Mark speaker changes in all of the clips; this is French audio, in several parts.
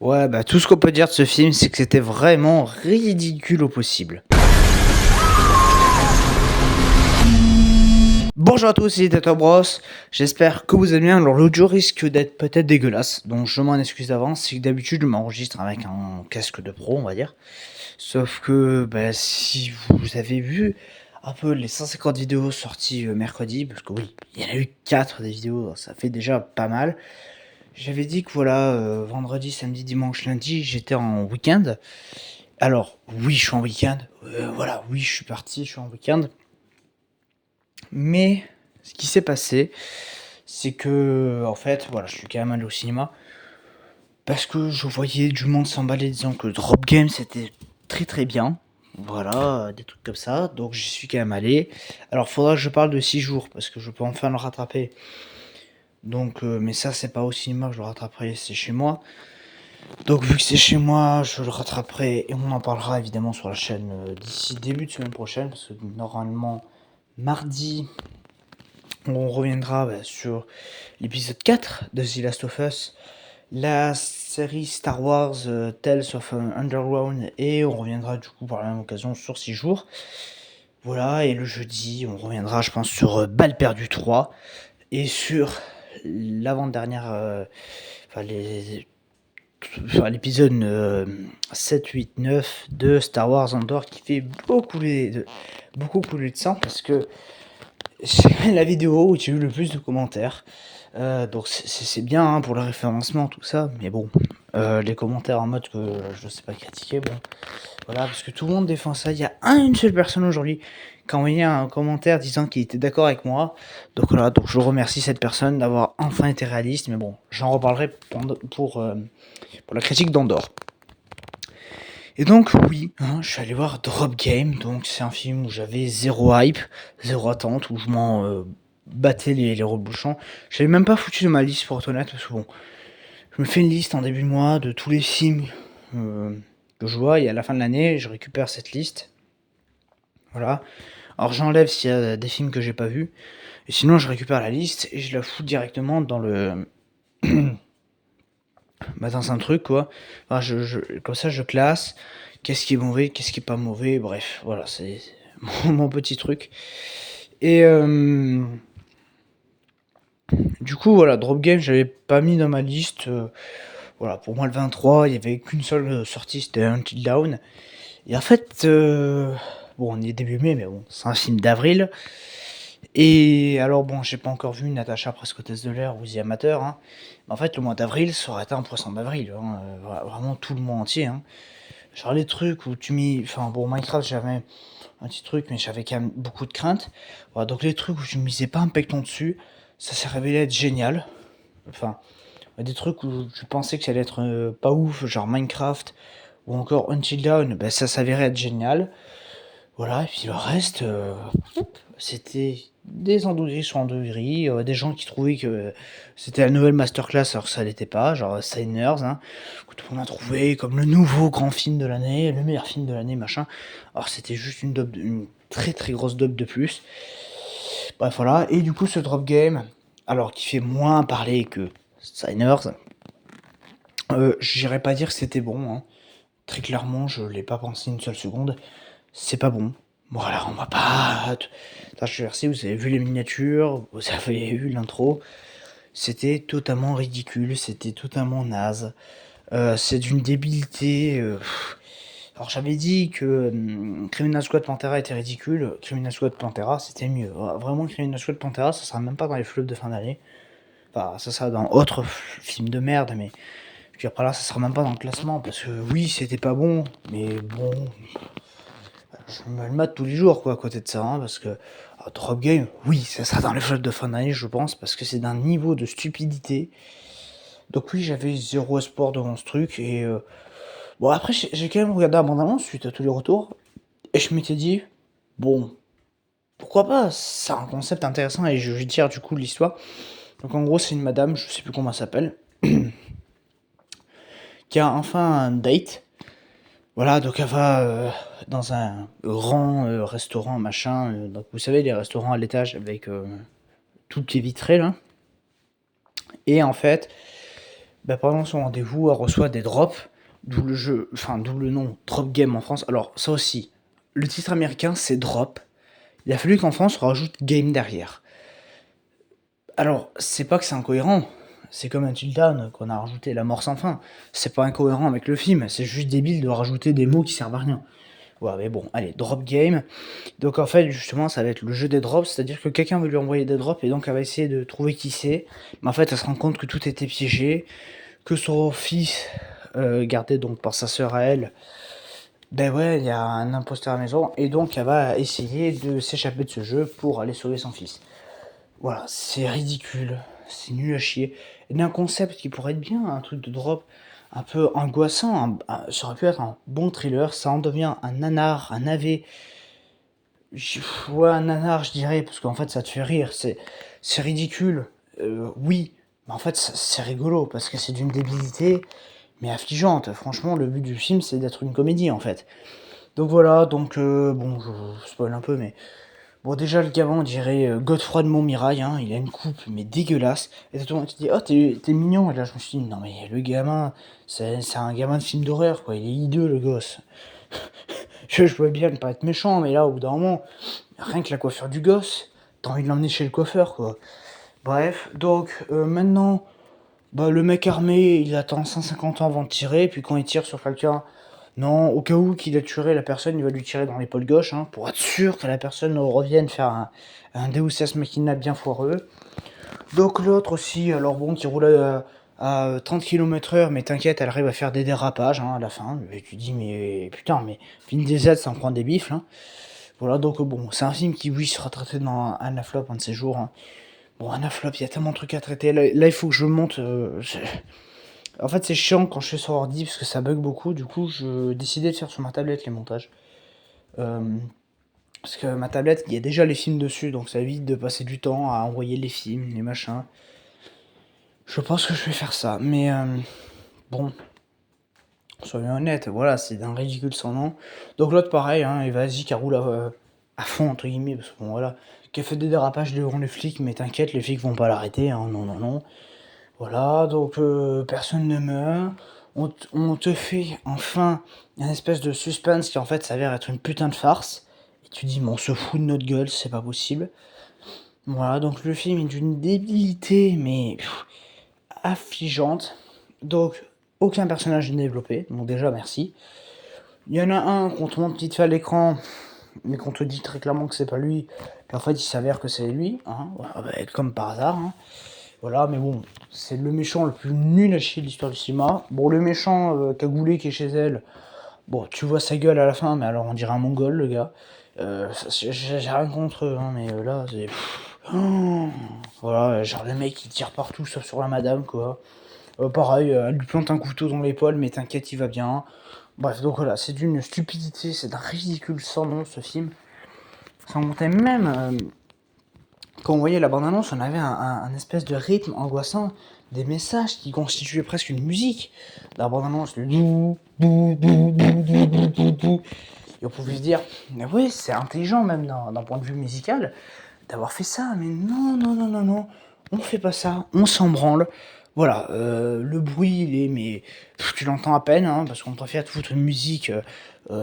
Speaker 1: Ouais, bah, tout ce qu'on peut dire de ce film, c'est que c'était vraiment ridicule au possible. Bonjour à tous, c'est Tato Bros. J'espère que vous allez bien. Alors, l'audio risque d'être peut-être dégueulasse, donc je m'en excuse d'avance. C'est que d'habitude, je m'enregistre avec un casque de pro, on va dire. Sauf que, bah, si vous avez vu un peu les 150 vidéos sorties mercredi, parce que oui, il y en a eu 4 des vidéos, ça fait déjà pas mal. J'avais dit que voilà, vendredi, samedi, dimanche, lundi, j'étais en week-end. Alors, oui, je suis en week-end. Voilà, oui, je suis parti, je suis en week-end. Mais ce qui s'est passé, c'est que, en fait, voilà, je suis quand même allé au cinéma parce que je voyais du monde s'emballer disant que Drop Game c'était très très bien. Voilà, des trucs comme ça. Donc, j'y suis quand même allé. Alors, faudra que je parle de 6 jours parce que je peux enfin le rattraper. Donc, mais ça, c'est pas au cinéma que je le rattraperai, c'est chez moi. Donc vu que c'est chez moi, je le rattraperai et on en parlera évidemment sur la chaîne d'ici début de semaine prochaine parce que normalement mardi on reviendra sur l'épisode 4 de The Last of Us, la série Star Wars Tales of Underground et on reviendra du coup par la même occasion sur 6 jours. Voilà, et le jeudi on reviendra je pense sur Balle perdue 3 et sur l'avant-dernière, enfin l'épisode 7, 8, 9 de Star Wars Andor qui fait beaucoup couler de sang parce que c'est la vidéo où j'ai eu le plus de commentaires. Donc c'est bien hein, pour le référencement, tout ça, mais bon, les commentaires en mode que je sais pas critiquer, bon, voilà, parce que tout le monde défend ça. Il y a une seule personne aujourd'hui qui a envoyé un commentaire disant qu'il était d'accord avec moi. Donc voilà, donc je remercie cette personne d'avoir enfin été réaliste, mais bon, j'en reparlerai pour la critique d'Andorre. Et donc oui, hein, je suis allé voir Drop Game, donc c'est un film où j'avais zéro hype, zéro attente, où je m'en battais les rebouchons. Je l'avais même pas foutu de ma liste pour être honnête, parce que bon, je me fais une liste en début de mois de tous les films que je vois, et à la fin de l'année, je récupère cette liste. Voilà. Alors j'enlève s'il y a des films que j'ai pas vus, et sinon je récupère la liste et je la fous directement dans le... bah, dans un truc quoi. Enfin, comme ça je classe qu'est-ce qui est mauvais, qu'est-ce qui est pas mauvais, bref, voilà, c'est mon petit truc. Et du coup, voilà, Drop Game, j'avais pas mis dans ma liste. Voilà, pour moi, le 23, il y avait qu'une seule sortie, c'était Until Dawn. Et en fait, bon, on est début mai, mais bon, c'est un film d'avril. Et alors, bon, j'ai pas encore vu Natasha Presque Hôtesse de l'air ou The Amateur. Hein. Mais en fait, le mois d'avril, ça aurait été un poisson d'avril. Hein, vraiment tout le mois entier. Hein. Genre les trucs où tu mis. Enfin, bon, Minecraft, j'avais un petit truc, mais j'avais quand même beaucoup de crainte. Voilà, donc les trucs où je misais pas un pecton dessus, ça s'est révélé être génial. Enfin, des trucs où je pensais que ça allait être pas ouf, genre Minecraft ou encore Until Dawn, ben ça s'avérait être génial. Voilà, et puis le reste, c'était des andouilleries sur andouilleries, des gens qui trouvaient que c'était la nouvelle masterclass alors que ça l'était pas, genre Signers, hein, que tout le monde a trouvé comme le nouveau grand film de l'année, le meilleur film de l'année, machin. Alors c'était juste une très très grosse dope de plus. Bref, voilà, et du coup ce drop game, alors qui fait moins parler que Signers, j'irais pas dire que c'était bon, hein. Très clairement, je l'ai pas pensé une seule seconde. C'est pas bon. Voilà, on va pas. Je veux dire, si vous avez vu les miniatures, vous avez vu l'intro, c'était totalement ridicule, c'était totalement naze. C'est d'une débilité. Alors j'avais dit que Criminal Squad Pantera était ridicule, Criminal Squad Pantera c'était mieux. Vraiment, Criminal Squad Pantera, ça sera même pas dans les flops de fin d'année. Enfin, ça sera dans autre film de merde, mais puis après là, ça sera même pas dans le classement parce que oui, c'était pas bon, mais bon, je me le mate tous les jours quoi à côté de ça, hein, parce que Drop Game, oui, ça sera dans les flops de fin d'année, je pense, parce que c'est d'un niveau de stupidité. Donc oui, j'avais zéro espoir devant ce truc et bon après j'ai quand même regardé abondamment suite à tous les retours et je m'étais dit bon, pourquoi pas, c'est un concept intéressant et je tire du coup l'histoire. Donc en gros, c'est une madame, je sais plus comment elle s'appelle, qui a enfin un date. Voilà, donc elle va dans un grand restaurant, machin. Donc vous savez, les restaurants à l'étage avec tout qui est vitré là. Et en fait, bah, pendant son rendez-vous, elle reçoit des drops, d'où le jeu, enfin d'où le nom Drop Game en France. Alors ça aussi, le titre américain c'est Drop. Il a fallu qu'en France on rajoute Game derrière. Alors c'est pas que c'est incohérent, c'est comme Until Dawn qu'on a rajouté la mort sans fin. C'est pas incohérent avec le film, c'est juste débile de rajouter des mots qui servent à rien. Ouais, mais bon, allez, Drop Game. Donc en fait, justement, ça va être le jeu des drops, c'est-à-dire que quelqu'un veut lui envoyer des drops et donc elle va essayer de trouver qui c'est. Mais en fait, elle se rend compte que tout était piégé, que son fils, gardé donc par sa sœur à elle, ben ouais, il y a un imposteur à la maison et donc elle va essayer de s'échapper de ce jeu pour aller sauver son fils. Voilà, c'est ridicule, c'est nul à chier. Il y a un concept qui pourrait être bien, un truc de drop un peu angoissant, ça aurait pu être un bon thriller, ça en devient un nanar, un navet. Ouais, un nanar, je dirais, parce qu'en fait, ça te fait rire. C'est ridicule. Oui, mais en fait, c'est rigolo, parce que c'est d'une débilité, mais affligeante. Franchement, le but du film, c'est d'être une comédie, en fait. Donc voilà, donc, bon, je spoil un peu, mais... Bon, déjà, le gamin, on dirait Godefroy de Montmirail, hein, il a une coupe, mais dégueulasse. Et t'as tout le monde qui dit, oh, t'es mignon. Et là, je me suis dit, non, mais le gamin, c'est un gamin de film d'horreur, quoi. Il est hideux, le gosse. Je pouvais bien ne pas être méchant, mais là, au bout d'un moment, rien que la coiffure du gosse, t'as envie de l'emmener chez le coiffeur, quoi. Bref, donc maintenant, bah, le mec armé, il attend 150 ans avant de tirer, puis quand il tire sur quelqu'un, non, au cas où qu'il a tué la personne, il va lui tirer dans l'épaule gauche, hein, pour être sûr que la personne revienne faire un Deus Ex Machina bien foireux. Donc l'autre aussi, alors bon, qui roule à 30 km/h, mais t'inquiète, elle arrive à faire des dérapages hein, à la fin. Et tu dis, mais putain, mais Vin Diesel, ça en prend des bifles. Hein. Voilà, donc bon, c'est un film qui, oui, sera traité dans Anna Flop un de ces jours. Hein. Bon, Anna Flop, il y a tellement de trucs à traiter. Là il faut que je monte. En fait, c'est chiant quand je fais sur ordi parce que ça bug beaucoup. Du coup, je décidais de faire sur ma tablette les montages. Euh, Parce que ma tablette, il y a déjà les films dessus, donc ça évite de passer du temps à envoyer les films, les machins. Je pense que je vais faire ça, mais bon, soyons honnêtes, voilà, c'est d'un ridicule sans nom. Donc l'autre pareil, hein, et vas-y, qui roule à fond, entre guillemets, parce que bon, voilà, qui a fait des dérapages devant les flics, mais t'inquiète, les flics vont pas l'arrêter, hein, non, non, non. Voilà, donc personne ne meurt. On te fait enfin une espèce de suspense qui en fait s'avère être une putain de farce. Et tu dis, mais on se fout de notre gueule, c'est pas possible. Voilà, donc le film est d'une débilité, mais affligeante. Donc, aucun personnage n'est développé, donc déjà merci. Il y en a un qu'on te montre vite fait à l'écran, mais qu'on te dit très clairement que c'est pas lui, qu'en fait il s'avère que c'est lui, hein, voilà, bah, comme par hasard. Hein. Voilà, mais bon, c'est le méchant le plus nul à chier de l'histoire du cinéma. Bon, le méchant cagoulé qui est chez elle, bon, tu vois sa gueule à la fin, mais alors on dirait un mongol, le gars. J'ai rien contre eux, hein, mais là, c'est... Oh, voilà, genre le mec il tire partout sauf sur la madame, quoi. Pareil, elle lui plante un couteau dans l'épaule, mais t'inquiète, il va bien. Bref, donc voilà, c'est d'une stupidité, c'est d'un ridicule sans nom, ce film. Ça montait même... quand on voyait la bande-annonce, on avait un espèce de rythme angoissant, des messages qui constituaient presque une musique. La bande-annonce, le dou, dou, dou, dou, dou, dou, dou, dou. Et on pouvait se dire, mais oui, c'est intelligent même d'un point de vue musical d'avoir fait ça, mais non, non, non, non, non, on fait pas ça, on s'en branle. Voilà, le bruit, il est, mais tu l'entends à peine, hein, parce qu'on préfère te foutre une musique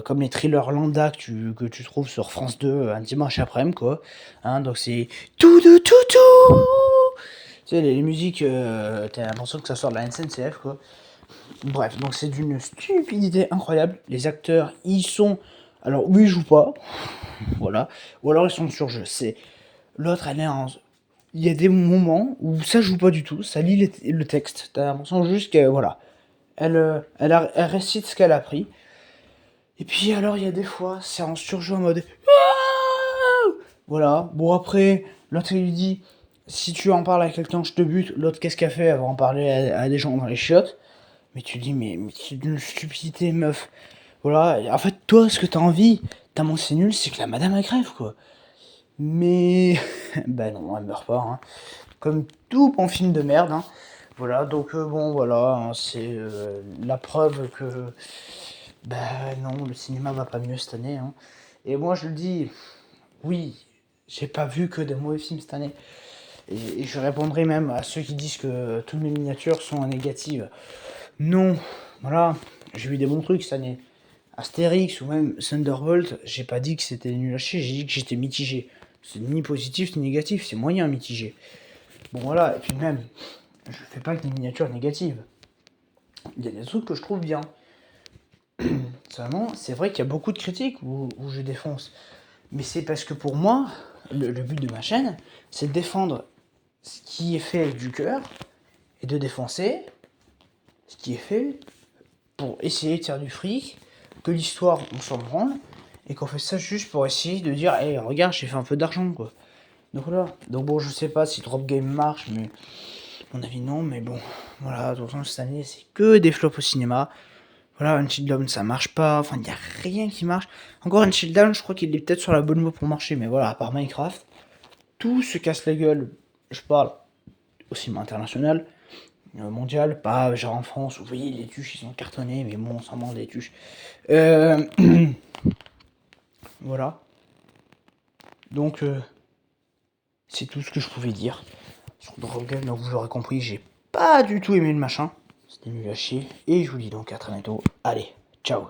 Speaker 1: comme les thrillers lambda que tu trouves sur France 2 un dimanche après-midi, quoi. Hein, donc c'est tout de tout tout. Tu sais, les musiques, t'as l'impression que ça sort de la SNCF, quoi. Bref, donc c'est d'une stupidité incroyable. Les acteurs, ils sont... Alors, oui, ils jouent pas, voilà. Ou alors ils sont sur jeu. C'est... L'autre, elle est en... Il y a des moments où ça joue pas du tout, ça lit le texte. T'as l'impression juste que, voilà. Elle récite ce qu'elle a appris. Et puis alors, il y a des fois, c'est en surjeu en mode... Voilà. Bon, après, l'autre, il lui dit... Si tu en parles à quelqu'un, je te bute. L'autre, qu'est-ce qu'elle fait? Elle va en parler à des gens dans les chiottes. Mais tu dis, mais c'est d'une stupidité, meuf. Voilà, en fait, toi, ce que t'as envie, tellement c'est nul, c'est que la madame, elle crève, quoi. Mais... ben non, elle meurt pas, hein. Comme tout bon film de merde, hein. Voilà, donc bon, voilà, hein, c'est la preuve que... Ben non, le cinéma va pas mieux cette année, hein. Et moi, je le dis, oui, j'ai pas vu que des mauvais films cette année. Et je répondrai même à ceux qui disent que toutes mes miniatures sont négatives. Non, voilà, j'ai eu des bons trucs cette année. Astérix ou même Thunderbolt, j'ai pas dit que c'était nul à chier, j'ai dit que j'étais mitigé. C'est ni positif ni négatif, c'est moyen mitigé. Bon voilà, et puis même, je fais pas que des miniatures négatives. Il y a des trucs que je trouve bien. Seulement, c'est vrai qu'il y a beaucoup de critiques où je défonce. Mais c'est parce que pour moi, le but de ma chaîne, c'est de défendre ce qui est fait avec du cœur et de défoncer ce qui est fait pour essayer de faire du fric, que l'histoire, on s'en branle, et qu'on fait ça juste pour essayer de dire, hey, regarde, j'ai fait un peu d'argent, quoi. Donc voilà. Donc bon, je sais pas si Drop Game marche, mais à mon avis non, mais bon. Voilà, de toute façon, cette année, c'est que des flops au cinéma. Voilà, Until Dawn, ça marche pas. Enfin, il n'y a rien qui marche. Encore Until Dawn, je crois qu'il est peut-être sur la bonne voie pour marcher, mais voilà, à part Minecraft, tout se casse la gueule. Je parle au cinéma international, mondial, pas genre en France, où vous voyez, les tuches, ils sont cartonnés, mais bon, on s'en branle des tuches. Voilà. Donc, c'est tout ce que je pouvais dire sur Drop Game. Donc, vous l'aurez compris, j'ai pas du tout aimé le machin. C'était nul à chier. Et je vous dis donc à très bientôt. Allez, ciao.